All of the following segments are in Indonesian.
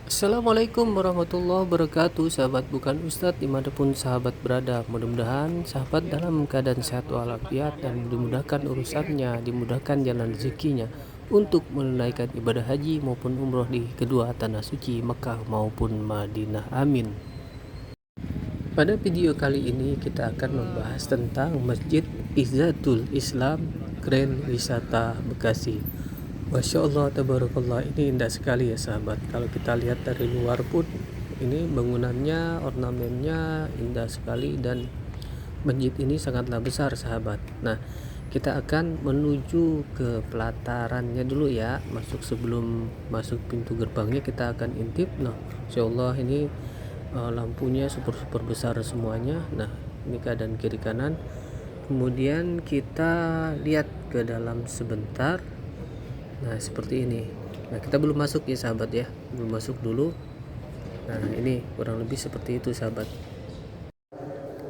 Assalamualaikum warahmatullahi wabarakatuh, sahabat bukan Ustadz dimanapun sahabat berada. Mudah-mudahan sahabat dalam keadaan sehat walafiat dan dimudahkan urusannya, dimudahkan jalan rezekinya untuk menunaikan ibadah haji maupun umroh di kedua tanah suci Mekah maupun Madinah. Amin. Pada video kali ini kita akan membahas tentang Masjid Izzatul Islam Grand Wisata Bekasi. Masya Allah, tabarakallah, ini indah sekali ya sahabat. Kalau kita lihat dari luar pun ini bangunannya, ornamennya indah sekali, dan masjid ini sangatlah besar sahabat. Nah, kita akan menuju ke pelatarannya dulu ya. Sebelum masuk pintu gerbangnya kita akan intip. Nah, Masya Allah, ini lampunya super besar semuanya. Nah, ini keadaan kiri kanan. Kemudian kita lihat ke dalam sebentar. Nah, seperti ini. Nah, kita belum masuk ya sahabat ya, belum masuk dulu. Nah, ini kurang lebih seperti itu sahabat.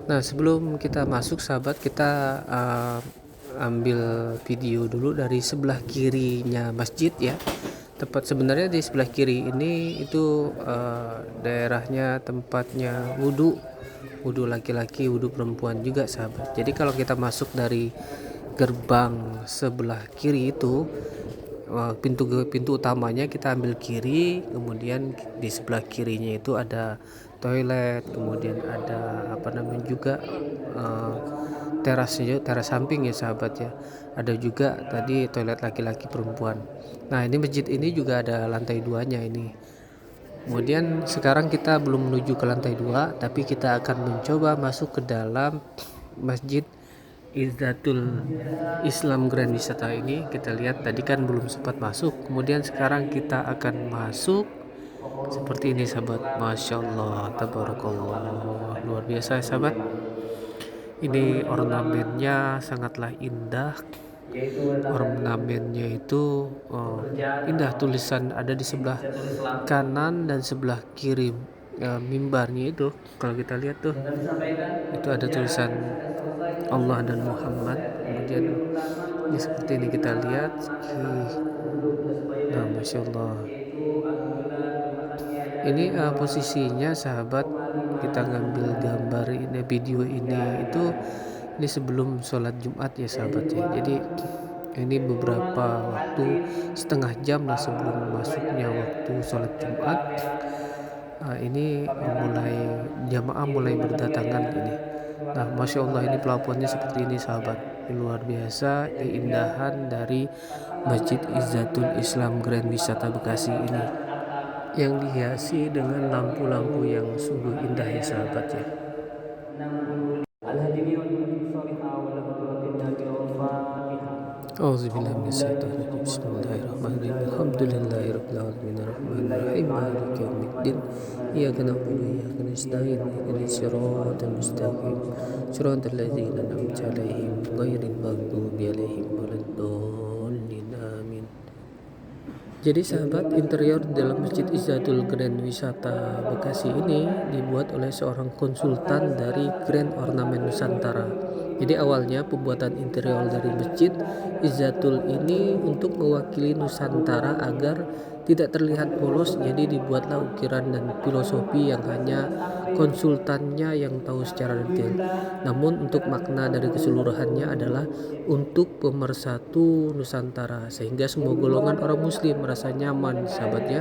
Nah, sebelum kita masuk sahabat, kita ambil video dulu dari sebelah kirinya masjid ya. Tepat sebenarnya di sebelah kiri ini itu daerahnya tempatnya wudhu laki-laki, wudhu perempuan juga sahabat. Jadi kalau kita masuk dari gerbang sebelah kiri itu, pintu utamanya kita ambil kiri, kemudian di sebelah kirinya itu ada toilet, kemudian ada juga teras samping ya sahabat ya. Ada juga tadi toilet laki-laki perempuan. Nah, ini masjid ini juga ada lantai 2-nya ini. Kemudian sekarang kita belum menuju ke lantai 2, tapi kita akan mencoba masuk ke dalam Masjid Izzatul Islam Grand Wisata ini. Kita lihat tadi kan belum sempat masuk, kemudian sekarang kita akan masuk seperti ini sahabat. Masya Allah, tabarakallah, luar biasa ya sahabat. Ini ornamennya sangatlah indah. Ornamennya itu indah, tulisan ada di sebelah kanan dan sebelah kiri mimbarnya itu. Kalau kita lihat tuh, itu ada tulisan Allah dan Muhammad. Kemudian ya seperti ini kita lihat. Nah, Masya Allah, ini posisinya sahabat, kita ngambil gambar ini, video ini sebelum sholat Jumat ya sahabat ya. Jadi ini beberapa waktu, setengah jam lah sebelum masuknya waktu sholat Jumat. Ini jamaah mulai berdatangan ini. Nah, Masya Allah, ini pelabuhannya seperti ini sahabat. Ini luar biasa keindahan dari Masjid Izzatul Islam Grand Wisata Bekasi ini, yang dihiasi dengan lampu-lampu yang sungguh indah ya sahabat ya. Auzubillahiminasyaitonirrajim. Bismillahirrahmanirrahim. Alhamdulillahirabbil arrahmanirrahim, maliki yaumiddin. Iyyaka na'budu wa iyyaka nasta'in. Ihdinas siratal mustaqim. Siratal ladzina an'amta 'alaihim ghairil maghdubi 'alaihim waladdallin. Amin. Jadi sahabat, interior dalam Masjid Izzatul Grand Wisata Bekasi ini dibuat oleh seorang konsultan dari Grand Ornamen Nusantara. Jadi awalnya pembuatan interior dari Masjid Izzatul ini untuk mewakili Nusantara agar tidak terlihat polos, jadi dibuatlah ukiran dan filosofi yang hanya konsultannya yang tahu secara detail. Namun untuk makna dari keseluruhannya adalah untuk pemersatu Nusantara, sehingga semua golongan orang muslim merasa nyaman sahabatnya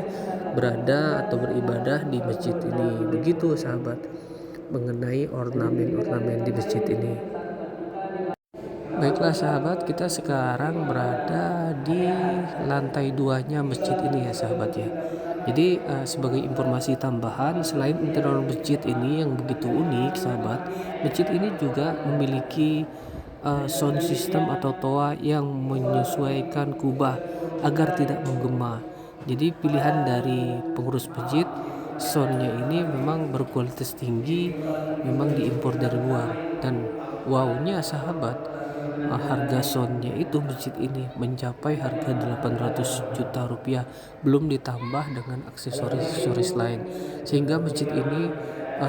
berada atau beribadah di masjid ini. Begitu sahabat mengenai ornamen-ornamen di masjid ini. Baiklah sahabat, kita sekarang berada di lantai 2-nya masjid ini ya sahabat ya. Jadi sebagai informasi tambahan, selain interior masjid ini yang begitu unik sahabat, masjid ini juga memiliki sound system atau toa yang menyesuaikan kubah agar tidak menggema. Jadi pilihan dari pengurus masjid, soundnya ini memang berkualitas tinggi, memang diimpor dari luar. Dan wownya sahabat, harga soundnya itu masjid ini mencapai harga 800 juta rupiah, belum ditambah dengan aksesoris-aksesoris lain, sehingga masjid ini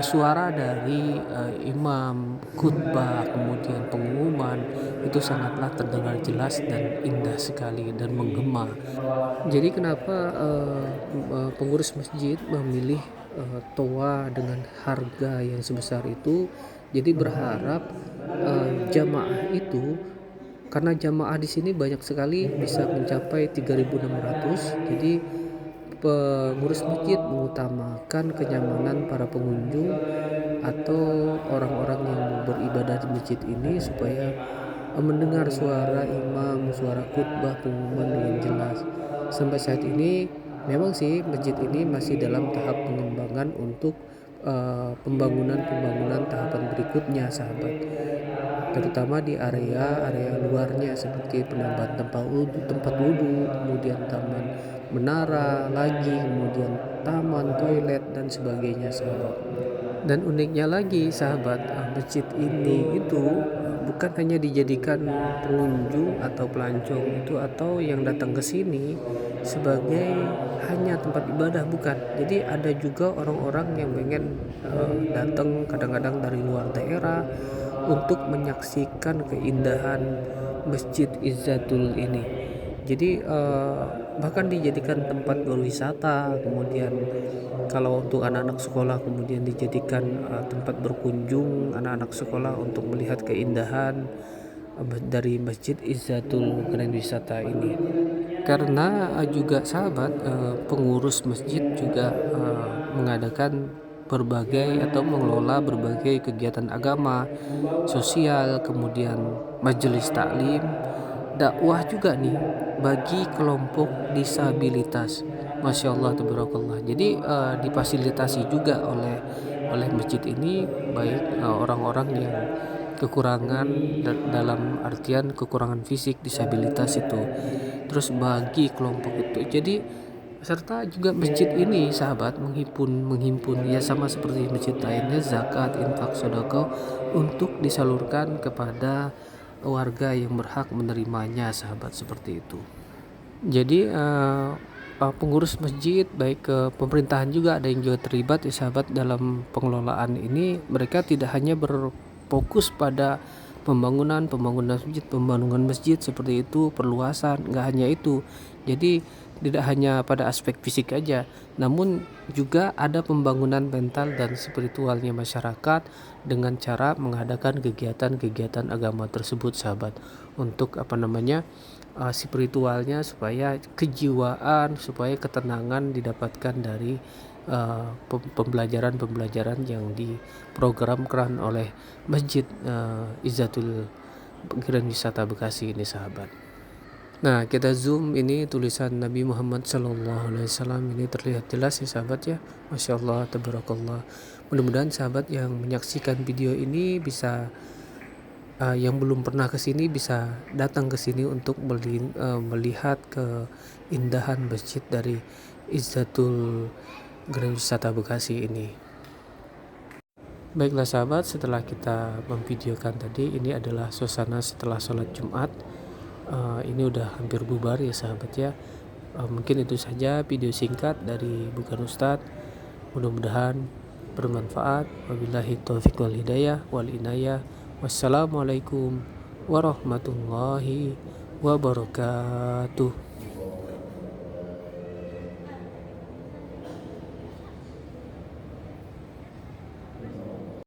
suara dari imam, khutbah, kemudian pengumuman itu sangatlah terdengar jelas dan indah sekali dan menggema. Jadi kenapa pengurus masjid memilih toa dengan harga yang sebesar itu? Jadi berharap jamaah itu, karena jamaah di sini banyak sekali bisa mencapai 3.600. Jadi pengurus masjid mengutamakan kenyamanan para pengunjung atau orang-orang yang mau beribadah di masjid ini supaya mendengar suara imam, suara khutbah, pengumuman dengan jelas. Sampai saat ini memang sih masjid ini masih dalam tahap pengembangan untuk pembangunan tahapan berikutnya, sahabat. Terutama di area luarnya seperti penambahan tempat wudhu, kemudian taman menara lagi, kemudian taman, toilet dan sebagainya, sahabat. Dan uniknya lagi, sahabat, masjid ini itu bukan hanya dijadikan pengunjung atau pelancong itu atau yang datang ke sini sebagai hanya tempat ibadah, bukan. Jadi ada juga orang-orang yang pengen datang kadang-kadang dari luar daerah untuk menyaksikan keindahan Masjid Izzatul ini. Jadi bahkan dijadikan tempat berwisata, kemudian kalau untuk anak-anak sekolah kemudian dijadikan tempat berkunjung anak-anak sekolah untuk melihat keindahan dari Masjid Izzatul Grand Wisata ini. Karena juga, sahabat, pengurus masjid juga mengadakan berbagai atau mengelola berbagai kegiatan agama, sosial, kemudian majelis taklim, dakwah juga nih bagi kelompok disabilitas. Masya Allah, tabarakallah. Jadi difasilitasi juga oleh masjid ini baik orang-orang yang kekurangan dalam artian kekurangan fisik, disabilitas itu, terus bagi kelompok itu. Jadi serta juga masjid ini, sahabat, menghimpun ya sama seperti masjid lainnya zakat, infak, sedekah untuk disalurkan kepada warga yang berhak menerimanya, sahabat, seperti itu. Jadi pengurus masjid baik ke pemerintahan juga ada yang juga terlibat ya, sahabat, dalam pengelolaan ini. Mereka tidak hanya berfokus pada pembangunan masjid seperti itu, perluasan, nggak hanya itu. Jadi tidak hanya pada aspek fisik aja, namun juga ada pembangunan mental dan spiritualnya masyarakat dengan cara mengadakan kegiatan-kegiatan agama tersebut, sahabat, untuk spiritualnya, supaya kejiwaan, supaya ketenangan didapatkan dari pembelajaran yang diprogramkan oleh Masjid Izzatul Grand Wisata Bekasi ini, sahabat. Nah, kita zoom ini tulisan Nabi Muhammad SAW ini terlihat jelas ya, sahabat ya. Masya Allah, tabarakallah. Mudah-mudahan sahabat yang menyaksikan video ini bisa yang belum pernah ke sini bisa datang ke sini untuk melihat keindahan masjid dari Izzatul Grand Wisata Bekasi ini. Baiklah, sahabat, setelah kita memvideokan tadi, ini adalah suasana setelah sholat Jumat. Ini udah hampir bubar ya, sahabat ya. Mungkin itu saja video singkat dari Bukan Ustadz. Mudah-mudahan bermanfaat. Wabillahi taufiq wal hidayah wal inayah. Wassalamualaikum warahmatullahi wabarakatuh.